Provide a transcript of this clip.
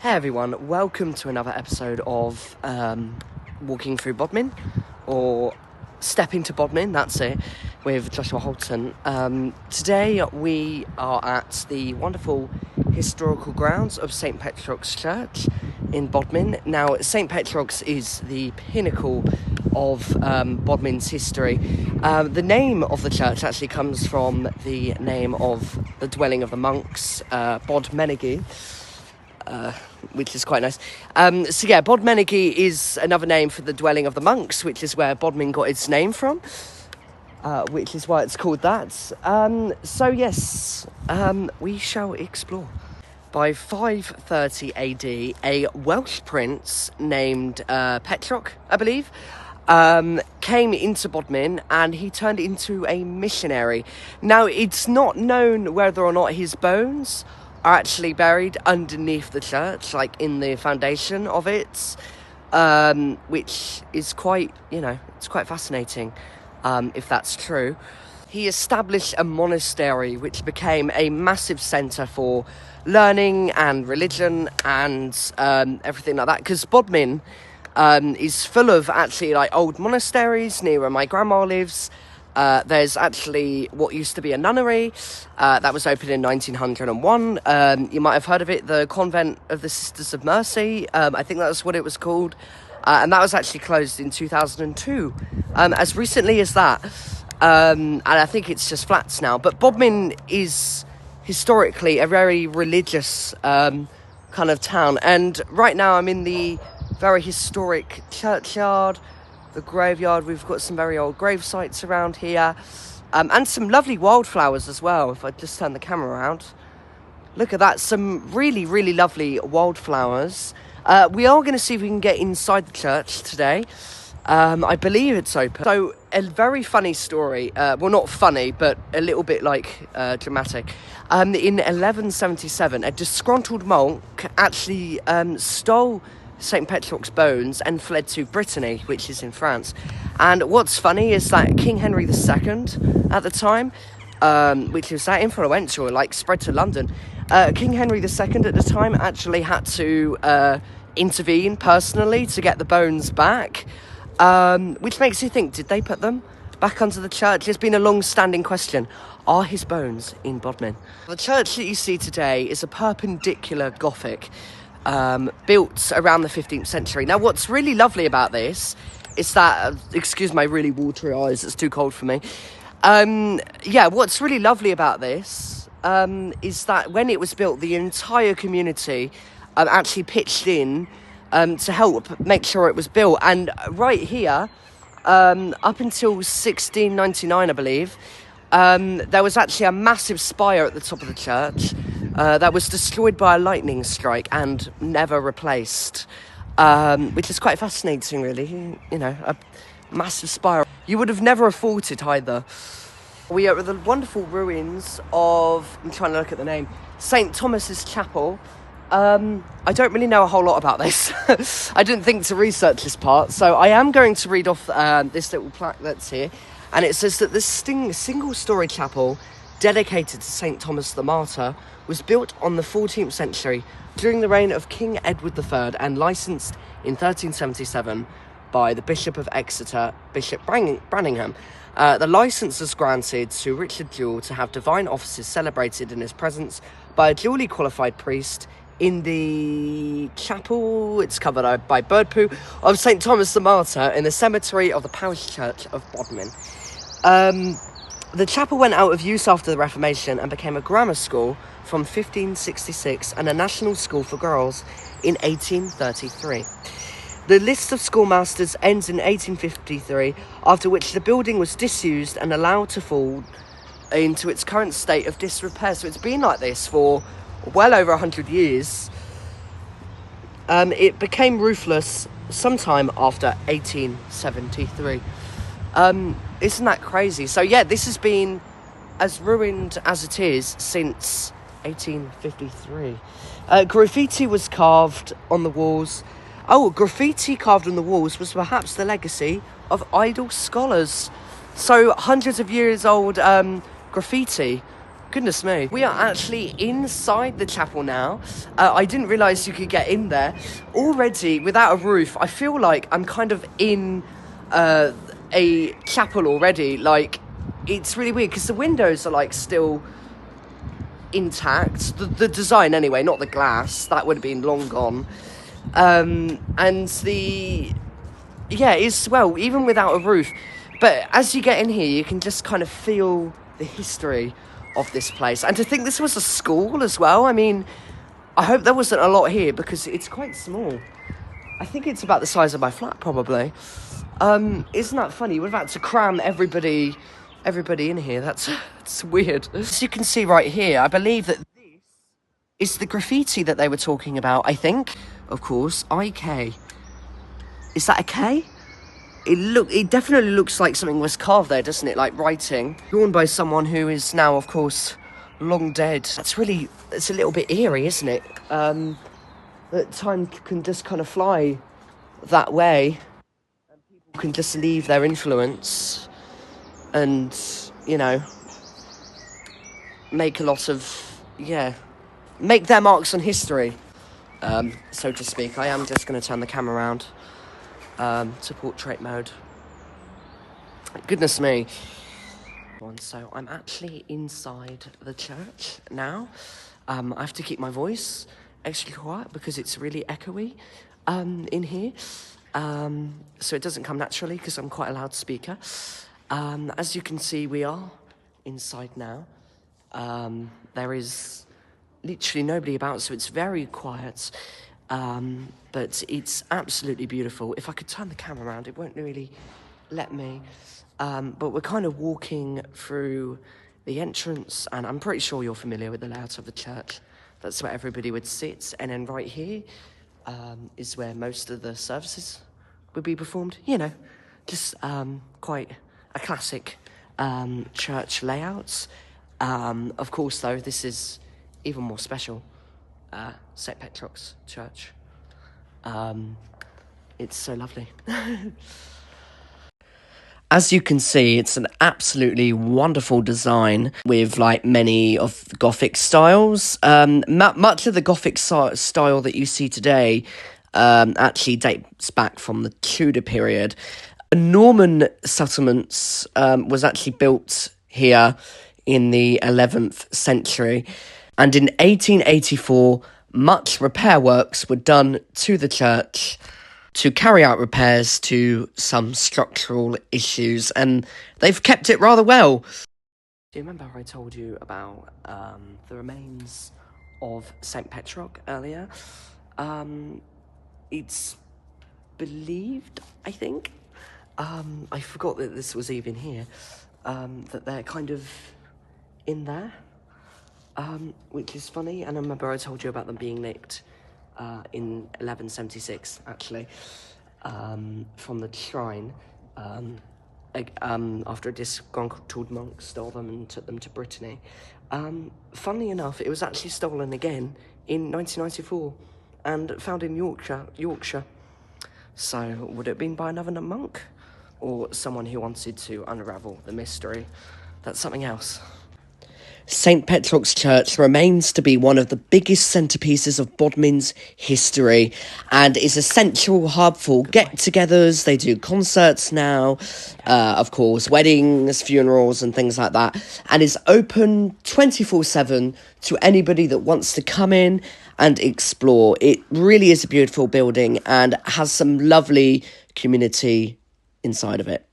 Hey everyone, welcome to another episode of Walking Through Bodmin, or Stepping to Bodmin, that's it, with Josh Holten. Today we are at the wonderful historical grounds of St Petroc's Church in Bodmin. Now, St Petroc's is the pinnacle of Bodmin's history. The name of the church actually comes from the name of the dwelling of the monks, Bodmin, which is quite nice. Bodmin is another name for the dwelling of the monks, which is where Bodmin got its name from, which is why it's called that. We shall explore. By 530 AD, a Welsh prince named Petroc, I believe, came into Bodmin and he turned into a missionary. Now, it's not known whether or not his bones are actually buried underneath the church, like in the foundation of it, which is quite, it's quite fascinating, if that's true. He established a monastery which became a massive centre for learning and religion and everything like that, because Bodmin is full of actually like old monasteries near where my grandma lives. There's actually what used to be a nunnery that was opened in 1901. You might have heard of it, the Convent of the Sisters of Mercy. I think that's what it was called. And that was actually closed in 2002, as recently as that. And I think it's just flats now. But Bodmin is historically a very religious kind of town. And right now I'm in the very historic churchyard, the graveyard. We've got some very old grave sites around here, and some lovely wildflowers as well. If I just turn the camera around, look at that, some really, really lovely wildflowers. We are going to see if we can get inside the church today. I believe it's open. So, a very funny story, well, not funny, but a little bit like dramatic. In 1177, a disgruntled monk actually stole St Petroc's bones and fled to Brittany, which is in France. And what's funny is that King Henry II at the time, which was that influential, like spread to London, King Henry II at the time actually had to intervene personally to get the bones back, which makes you think, did they put them back under the church? It's been a long-standing question. Are his bones in Bodmin? The church that you see today is a perpendicular Gothic, built around the 15th century. Now, what's really lovely about this is that, excuse my really watery eyes, it's too cold for me. What's really lovely about this is that when it was built, the entire community actually pitched in to help make sure it was built. And right here, up until 1699, I believe, there was actually a massive spire at the top of the church that was destroyed by a lightning strike and never replaced, which is quite fascinating, really. A massive spire. You would have never thought it either. We are at the wonderful ruins of, I'm trying to look at the name, St Thomas's Chapel. I don't really know a whole lot about this. I didn't think to research this part, so I am going to read off this little plaque that's here. And it says that this single-storey chapel dedicated to St Thomas the Martyr was built on the 14th century during the reign of King Edward III and licensed in 1377 by the Bishop of Exeter, Bishop Branningham. The licence was granted to Richard Jewell to have divine offices celebrated in his presence by a duly qualified priest in the chapel. It's covered by bird poo of St Thomas the Martyr in the cemetery of the parish church of Bodmin. The chapel went out of use after the Reformation and became a grammar school from 1566 and a national school for girls in 1833. The list of schoolmasters ends in 1853, after which the building was disused and allowed to fall into its current state of disrepair. So it's been like this for well over 100 years. It became roofless sometime after 1873. Isn't that crazy? So yeah, this has been as ruined as it is since 1853. Graffiti was carved on the walls. Graffiti carved on the walls was perhaps the legacy of idle scholars. So hundreds of years old graffiti Goodness me. We are actually inside the chapel now. I didn't realise you could get in there. Already, without a roof, I feel like I'm kind of in a chapel already. Like, it's really weird because the windows are like still intact. The design anyway, not the glass. That would have been long gone. And it's, well, even without a roof. But as you get in here, you can just kind of feel the history of this place. And to think this was a school as well. I mean, I hope there wasn't a lot here because it's quite small. I think it's about the size of my flat, probably. Isn't that funny? We've had to cram everybody in here. That's weird. As you can see right here, I believe that this is the graffiti that they were talking about, I think. Of course, IK. Is that a K? It definitely looks like something was carved there, doesn't it? Like writing. Drawn by someone who is now, of course, long dead. It's a little bit eerie, isn't it? That time can just kind of fly that way. And people can just leave their influence and, you know, make a lot of, make their marks on history, so to speak. I am just going to turn the camera around. To portrait mode. Goodness me. So I'm actually inside the church now. I have to keep my voice extra quiet because it's really echoey in here. So it doesn't come naturally because I'm quite a loudspeaker. As you can see, we are inside now. There is literally nobody about, so it's very quiet. But it's absolutely beautiful. If I could turn the camera around, it won't really let me. But we're kind of walking through the entrance, and I'm pretty sure you're familiar with the layout of the church. That's where everybody would sit, and then right here is where most of the services would be performed. You know, just quite a classic church layout. Of course, though, this is even more special. St. Petroc's church. It's so lovely. As you can see, it's an absolutely wonderful design with like many of the Gothic styles. Much of the Gothic style that you see today actually dates back from the Tudor period. Norman settlements was actually built here in the 11th century. And in 1884, much repair works were done to the church to carry out repairs to some structural issues, and they've kept it rather well. Do you remember I told you about the remains of St. Petroc earlier? It's believed, I think, I forgot that this was even here, that they're kind of in there. Which is funny, and I remember I told you about them being nicked in 1176, actually, from the shrine, after a disgruntled monk stole them and took them to Brittany. Funnily enough, it was actually stolen again in 1994 and found in Yorkshire. So, would it have been by another monk? Or someone who wanted to unravel the mystery? That's something else. St. Petroc's Church remains to be one of the biggest centrepieces of Bodmin's history and is a central hub for get-togethers. They do concerts now, of course, weddings, funerals and things like that, and is open 24/7 to anybody that wants to come in and explore. It really is a beautiful building and has some lovely community inside of it.